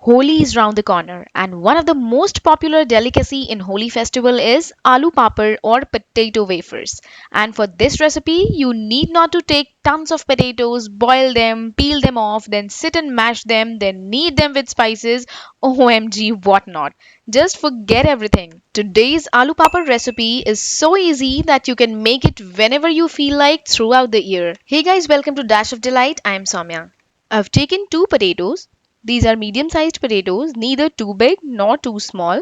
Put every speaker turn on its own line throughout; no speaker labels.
Holi is round the corner, and one of the most popular delicacy in Holi festival is aloo papad or potato wafers. And for this recipe, you need not to take tons of potatoes, boil them, peel them off, then sit and mash them, then knead them with spices. OMG, what not? Just forget everything. Today's aloo papad recipe is so easy that you can make it whenever you feel like throughout the year. Hey guys, welcome to Dash of Delight. I am Soumya. I've taken two potatoes. These are medium sized potatoes, neither too big nor too small.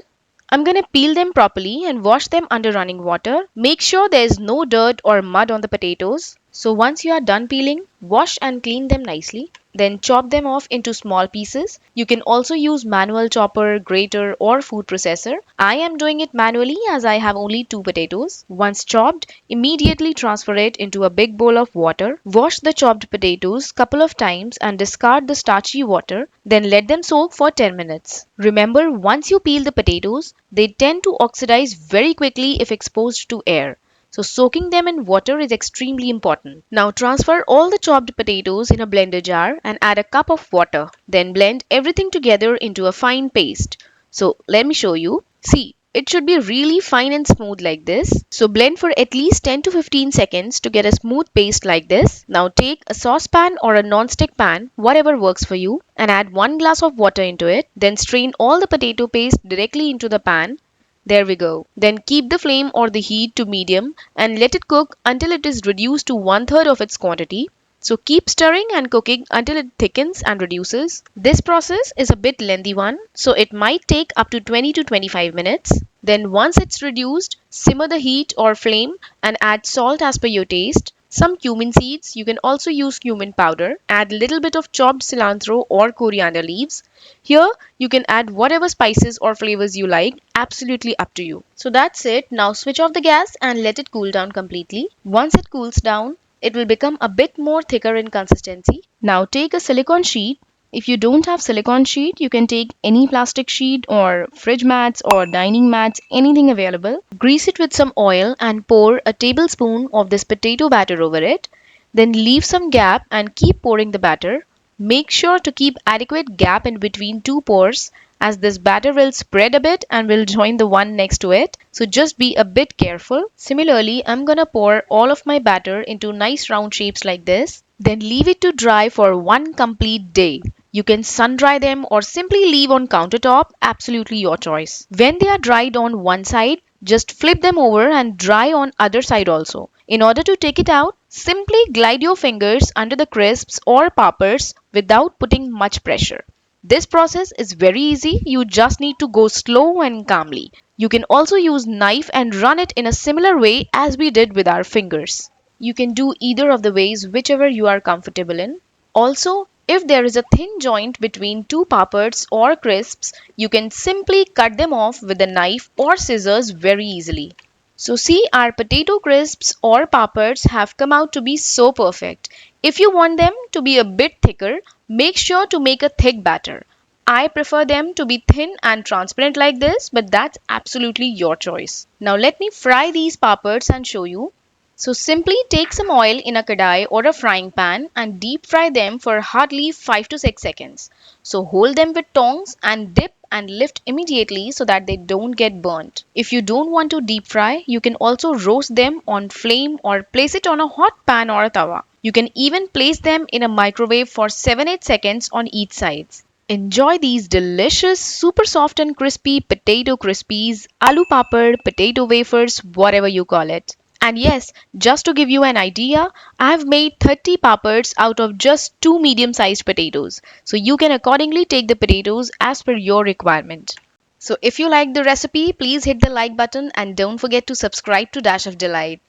I'm gonna peel them properly and wash them under running water. Make sure there's no dirt or mud on the potatoes. So once you are done peeling, wash and clean them nicely. Then chop them off into small pieces. You can also use manual chopper, grater or food processor. I am doing it manually as I have only two potatoes. Once chopped, immediately transfer it into a big bowl of water. Wash the chopped potatoes couple of times and discard the starchy water. Then let them soak for 10 minutes. Remember, once you peel the potatoes, they tend to oxidize very quickly if exposed to air. So soaking them in water is extremely important. Now transfer all the chopped potatoes in a blender jar and add a cup of water. Then blend everything together into a fine paste. So let me show you. See, it should be really fine and smooth like this. So blend for at least 10 to 15 seconds to get a smooth paste like this. Now take a saucepan or a non-stick pan, whatever works for you, and add 1 glass of water into it. Then strain all the potato paste directly into the pan. There we go. Then keep the flame or the heat to medium and let it cook until it is reduced to 1/3 of its quantity. So keep stirring and cooking until it thickens and reduces. This process is a bit lengthy one, so it might take up to 20 to 25 minutes. Then once it's reduced, simmer the heat or flame and add salt as per your taste. Some cumin seeds, you can also use cumin powder. Add a little bit of chopped cilantro or coriander leaves. Here you can add whatever spices or flavors you like, absolutely up to you. So that's it. Now switch off the gas and let it cool down completely. Once it cools down, it will become a bit more thicker in consistency. Now take a silicone sheet. If you don't have silicone sheet, you can take any plastic sheet or fridge mats or dining mats, anything available. Grease it with some oil and pour a tablespoon of this potato batter over it. Then leave some gap and keep pouring the batter. Make sure to keep adequate gap in between two pores as this batter will spread a bit and will join the one next to it. So just be a bit careful. Similarly, I'm gonna pour all of my batter into nice round shapes like this. Then leave it to dry for one complete day. You can sun dry them or simply leave on countertop, absolutely your choice. When they are dried on one side, just flip them over and dry on other side also. In order to take it out, simply glide your fingers under the crisps or poppers without putting much pressure. This process is very easy, you just need to go slow and calmly. You can also use knife and run it in a similar way as we did with our fingers. You can do either of the ways, whichever you are comfortable in. Also, if there is a thin joint between two poppers or crisps, you can simply cut them off with a knife or scissors very easily. So see, our potato crisps or poppers have come out to be so perfect. If you want them to be a bit thicker, make sure to make a thick batter. I prefer them to be thin and transparent like this, but that's absolutely your choice. Now let me fry these poppers and show you. So simply take some oil in a kadai or a frying pan and deep fry them for hardly 5 to 6 seconds. So hold them with tongs and dip and lift immediately so that they don't get burnt. If you don't want to deep fry, you can also roast them on flame or place it on a hot pan or a tawa. You can even place them in a microwave for 7-8 seconds on each side. Enjoy these delicious, super soft and crispy potato crispies, aloo papad, potato wafers, whatever you call it. And yes, just to give you an idea, I've made 30 papads out of just two medium-sized potatoes. So you can accordingly take the potatoes as per your requirement. So if you like the recipe, please hit the like button and don't forget to subscribe to Dash of Delight.